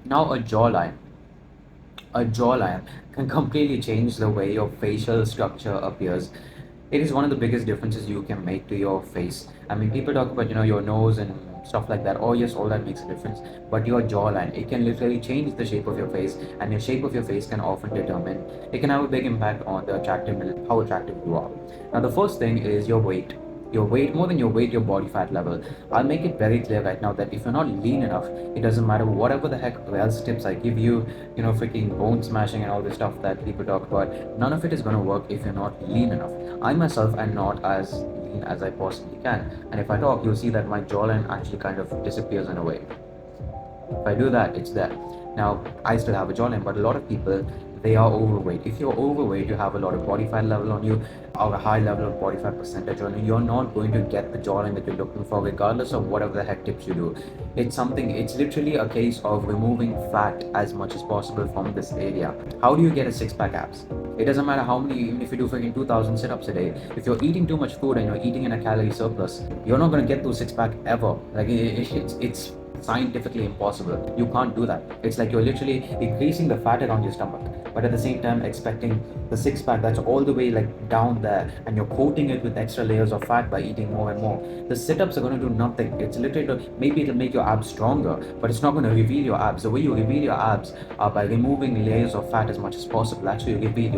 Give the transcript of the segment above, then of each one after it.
Now a jawline can completely change the way your facial structure appears. It is one of the biggest differences you can make to your face. I mean, people talk about, your nose and stuff like that. Oh, yes, all that makes a difference. But your jawline, it can literally change the shape of your face, and your shape of your face can often determine, it can have a big impact on the attractiveness, how attractive you are. Now, the first thing is your weight. Your weight, more than your weight, your body fat level. I'll make it very clear right now that if you're not lean enough, it doesn't matter whatever the heck else tips I give you, freaking bone smashing and all this stuff that people talk about, none of it is going to work if you're not lean enough. I myself am not as lean as I possibly can, and if I talk, you'll see that my jawline actually kind of disappears in a way. If I do that, it's there. Now, I still have a jawline, but a lot of people, they are overweight. If you're overweight, you have a lot of body fat level on you, or a high level of body fat percentage on you, you're not going to get the jawline that you're looking for, regardless of whatever the heck tips you do. It's literally a case of removing fat as much as possible from this area. How do you get a six-pack abs? It doesn't matter how many, even if you do freaking 2,000 sit-ups a day, if you're eating too much food and you're eating in a calorie surplus, you're not going to get those six-pack ever. Like, it's scientifically impossible. You can't do that. It's like you're literally increasing the fat around your stomach, but at the same time expecting the six pack that's all the way like down there, and you're coating it with extra layers of fat by eating more and more. The sit-ups are going to do nothing. It's literally, maybe it'll make your abs stronger, but it's not going to reveal your abs. The way you reveal your abs are by removing layers of fat as much as possible. That's how you reveal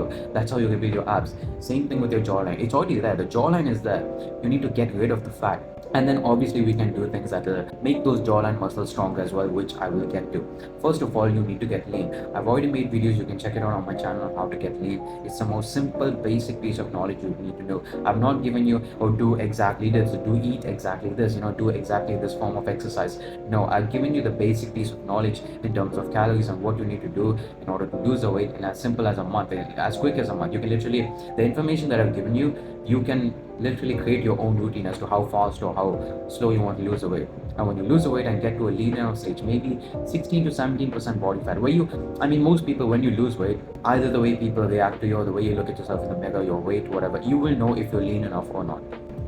your abs. Same thing with your jawline. It's already there. The jawline is there. You need to get rid of the fat. And then obviously we can do things that will make those jawline muscles stronger as well, which I will get to. First of all, you need to get lean. I've already made videos, you can check it out on my channel on how to get lean. It's the most simple, basic piece of knowledge you need to know. I've not given you, do exactly this, do eat exactly this, do exactly this form of exercise. No, I've given you the basic piece of knowledge in terms of calories and what you need to do in order to lose the weight in as simple as a month, as quick as a month. You can literally, the information that I've given you, you can literally create your own routine as to how fast or how slow you want to lose the weight. And when you lose the weight and get to a lean enough stage, maybe 16 to 17% body fat, most people, when you lose weight, either the way people react to you or the way you look at yourself in the mirror, your weight, whatever, you will know if you're lean enough or not.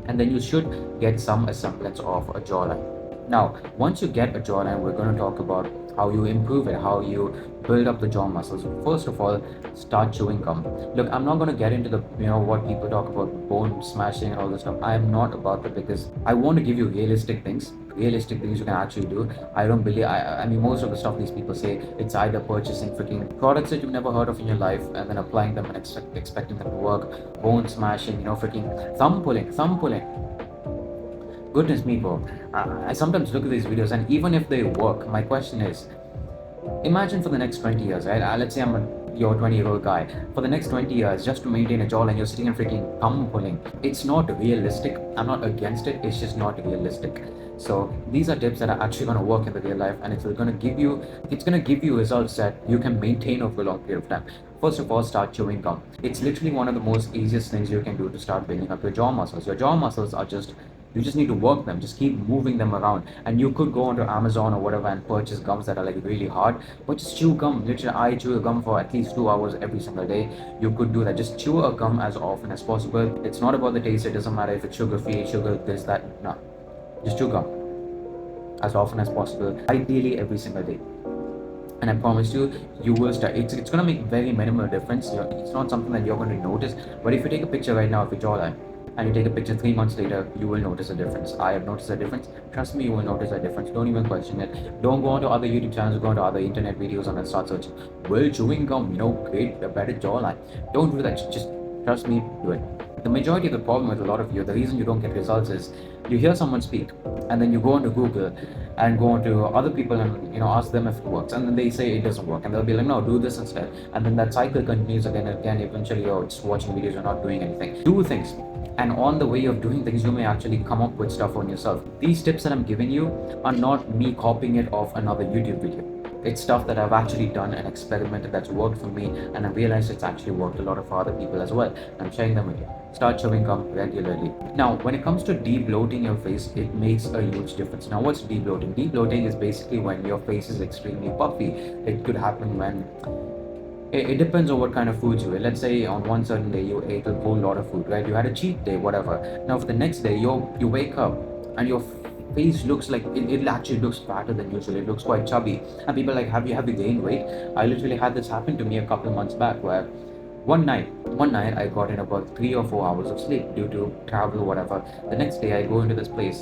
And then you should get some semblance of a jawline. Now, once you get a jawline, we're going to talk about how you improve it, how you build up the jaw muscles. First of all, start chewing gum. Look, I'm not going to get into the, what people talk about, bone smashing and all this stuff. I am not about that, because I want to give you realistic things you can actually do. I don't believe, I mean, most of the stuff these people say, it's either purchasing freaking products that you've never heard of in your life and then applying them and expecting them to work, bone smashing, freaking thumb pulling. Goodness me, bro. I sometimes look at these videos, and even if they work, my question is, imagine for the next 20 years, right? Let's say you're a 20-year-old guy. For the next 20 years, just to maintain a jawline, you're sitting and freaking thumb pulling. It's not realistic. I'm not against it. It's just not realistic. So these are tips that are actually going to work in the real life, and it's going to give you results that you can maintain over a long period of time. First of all, start chewing gum. It's literally one of the most easiest things you can do to start building up your jaw muscles. Your jaw muscles are you just need to work them. Just keep moving them around. And you could go onto Amazon or whatever and purchase gums that are like really hard, but just chew gum. Literally, I chew a gum for at least 2 hours every single day. You could do that. Just chew a gum as often as possible. It's not about the taste. It doesn't matter if it's sugar-free, sugar, this, that. No. Just chew gum as often as possible. Ideally, every single day. And I promise you, you will start. It's going to make very minimal difference. It's not something that you're going to notice. But if you take a picture right now of your jawline, and you take a picture 3 months later, you will notice a difference. I have noticed a difference. Trust me, you will notice a difference. Don't even question it. Don't go onto other YouTube channels, go onto other internet videos and then start searching, will chewing gum, create a better jawline? Don't do that. Just trust me, do it. The majority of the problem with a lot of you, the reason you don't get results is you hear someone speak and then you go onto Google and go onto other people and ask them if it works, and then they say it doesn't work, and they'll be like, no, do this instead, and then that cycle continues again and again. Eventually you're just watching videos, you're not doing anything. Do things, and on the way of doing things, you may actually come up with stuff on yourself. These tips that I'm giving you are not me copying it off another YouTube video. It's stuff that I've actually done and experimented that's worked for me, and I realized it's actually worked a lot for other people as well. I'm sharing them with you. Start chewing gum regularly. Now, when it comes to de-bloating your face, it makes a huge difference. Now, what's de-bloating? De-bloating is basically when your face is extremely puffy. It could happen when it depends on what kind of foods you ate. Let's say on one certain day you ate a whole lot of food, right? You had a cheat day, whatever. Now for the next day, you wake up and face looks like it actually looks fatter than usual. It looks quite chubby, and people are like, have you gained weight? I literally had this happen to me a couple of months back, where one night I got in about 3 or 4 hours of sleep due to travel or whatever. The next day I go into this place,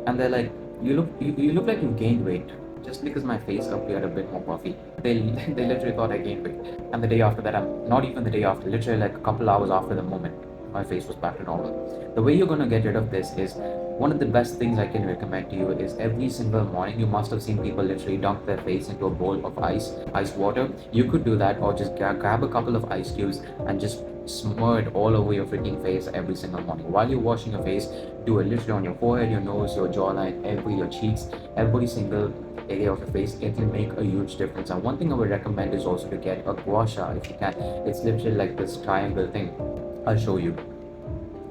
and they're like, you look like you gained weight, just because my face appeared a bit more puffy. They they literally thought I gained weight. And the day after that, I'm not even the day after, literally like a couple hours after the moment, my face was back to normal. The way you're gonna get rid of this is, one of the best things I can recommend to you is, every single morning, you must have seen people literally dunk their face into a bowl of ice water. You could do that, or just grab a couple of ice cubes and just smur it all over your freaking face every single morning. While you're washing your face, do it literally on your forehead, your nose, your jawline, your cheeks, every single area of your face. It will make a huge difference. And one thing I would recommend is also to get a gua sha if you can. It's literally like this triangle thing. I'll show you.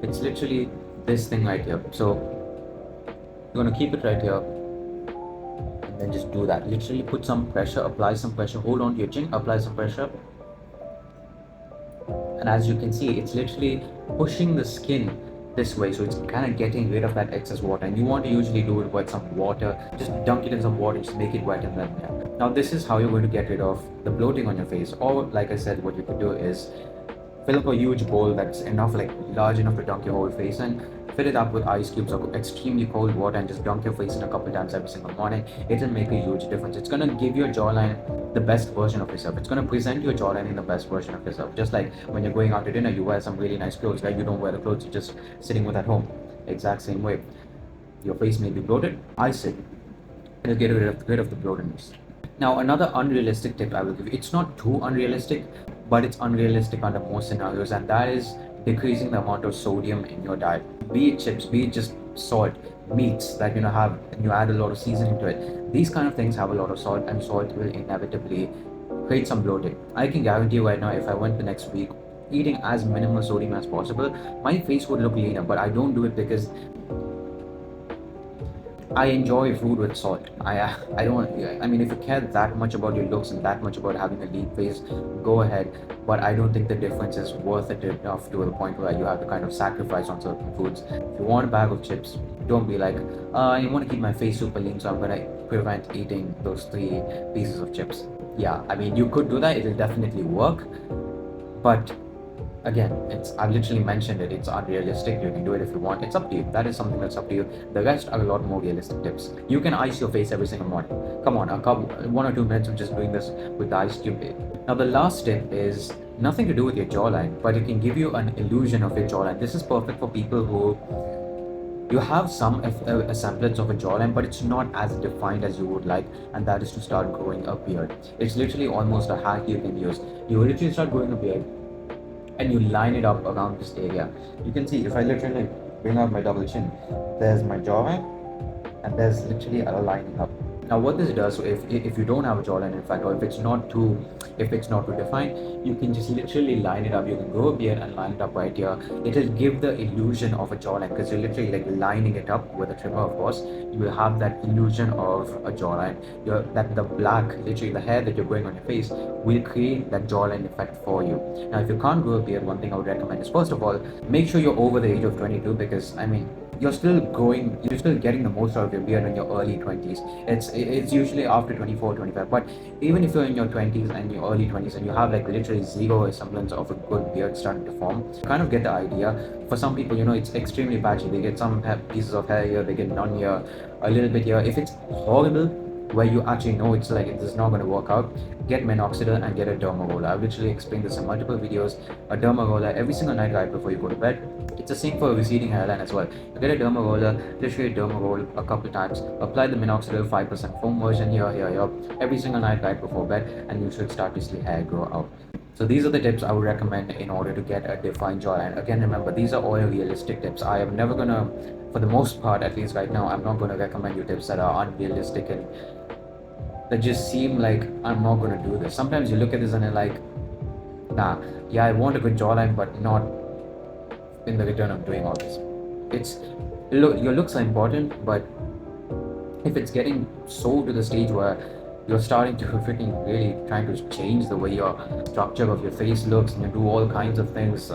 It's literally this thing right here. So you're gonna keep it right here, and then just do that. Literally put some pressure, apply some pressure, hold on to your chin, apply some pressure. And as you can see, it's literally pushing the skin this way, so it's kind of getting rid of that excess water. And you want to usually do it with some water, just dunk it in some water, just make it wet, and then now this is how you're going to get rid of the bloating on your face. Or like I said, what you could do is fill up a huge bowl that's enough, like large enough to dunk your whole face in. Fill it up with ice cubes or extremely cold water, and just dunk your face in a couple times every single morning. It'll make a huge difference. It's gonna give your jawline the best version of yourself. It's gonna present your jawline in the best version of yourself. Just like when you're going out to dinner, you wear some really nice clothes, right? You don't wear the clothes you're just sitting with at home. Exact same way. Your face may be bloated, ice it. It'll get rid of the bloatedness. Now, another unrealistic tip I will give you, it's not too unrealistic, but it's unrealistic under most scenarios, and that is decreasing the amount of sodium in your diet. Be it chips, be it just salt, meats that have, and you add a lot of seasoning to it. These kind of things have a lot of salt, and salt will inevitably create some bloating. I can guarantee you right now, if I went the next week eating as minimal sodium as possible, my face would look leaner. But I don't do it because I enjoy food with salt. I don't. I mean, if you care that much about your looks and that much about having a lean face, go ahead. But I don't think the difference is worth it enough to the point where you have to kind of sacrifice on certain foods. If you want a bag of chips, don't be like, I want to keep my face super lean, so I'm gonna prevent eating those 3 pieces of chips. Yeah, I mean, you could do that. It'll definitely work, but again, I've literally mentioned it. It's unrealistic. You can do it if you want. It's up to you. That is something that's up to you. The rest are a lot more realistic tips. You can ice your face every single morning. Come on, 1 or 2 minutes of just doing this with the ice cube. Now, the last tip is nothing to do with your jawline, but it can give you an illusion of your jawline. This is perfect for people who you have some a semblance of a jawline, but it's not as defined as you would like, and that is to start growing a beard. It's literally almost a hack you can use. You literally start growing a beard, and you line it up around this area. You can see, if I literally bring out my double chin, there's my jawline, and there's literally a lining up. Now what this does, so if you don't have a jawline, in fact, or if it's not too defined, you can just literally line it up. You can grow a beard and line it up right here. It'll give the illusion of a jawline, because you're literally like lining it up with a trimmer, of course. You will have that illusion of a jawline. That the black, literally the hair that you're growing on your face, will create that jawline effect for you. Now, if you can't grow a beard, one thing I would recommend is, first of all, make sure you're over the age of 22, because I mean, you're still getting the most out of your beard in your early 20s. It's usually after 24, 25. But even if you're in your 20s and your early 20s, and you have like literally zero semblance of a good beard starting to form, you kind of get the idea. For some people, it's extremely patchy. They get some pieces of hair here, they get none here, a little bit here. If it's horrible, where you actually know it's like this is not going to work out, get minoxidil and get a derma roller. I've literally explained this in multiple videos. A derma roller every single night right before you go to bed. It's the same for a receding hairline as well. You get a derma roller, literally a derma roll a couple times, apply the minoxidil 5% foam version here, every single night right before bed, and you should start to see hair grow out. So these are the tips I would recommend in order to get a defined jawline. Again, remember, these are all realistic tips. I am never gonna, for the most part, at least right now, I'm not gonna recommend you tips that are unrealistic and that just seem like I'm not gonna do this. Sometimes you look at this and you're like, nah, yeah, I want a good jawline, but not in the return of doing all this. Your looks are important, but if it's getting so to the stage where you're starting to freaking really trying to change the way your structure of your face looks, and you do all kinds of things,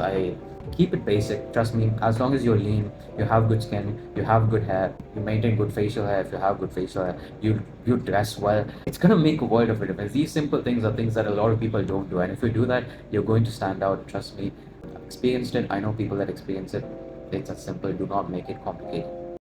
Keep it basic. Trust me, as long as you're lean, you have good skin, you have good hair, you maintain good facial hair. If you have good facial hair, you dress well, it's gonna make a world of a difference. These simple things are things that a lot of people don't do, and if you do that, you're going to stand out. Trust me, I've experienced it. I know people that experience it. It's as simple. Do not make it complicated.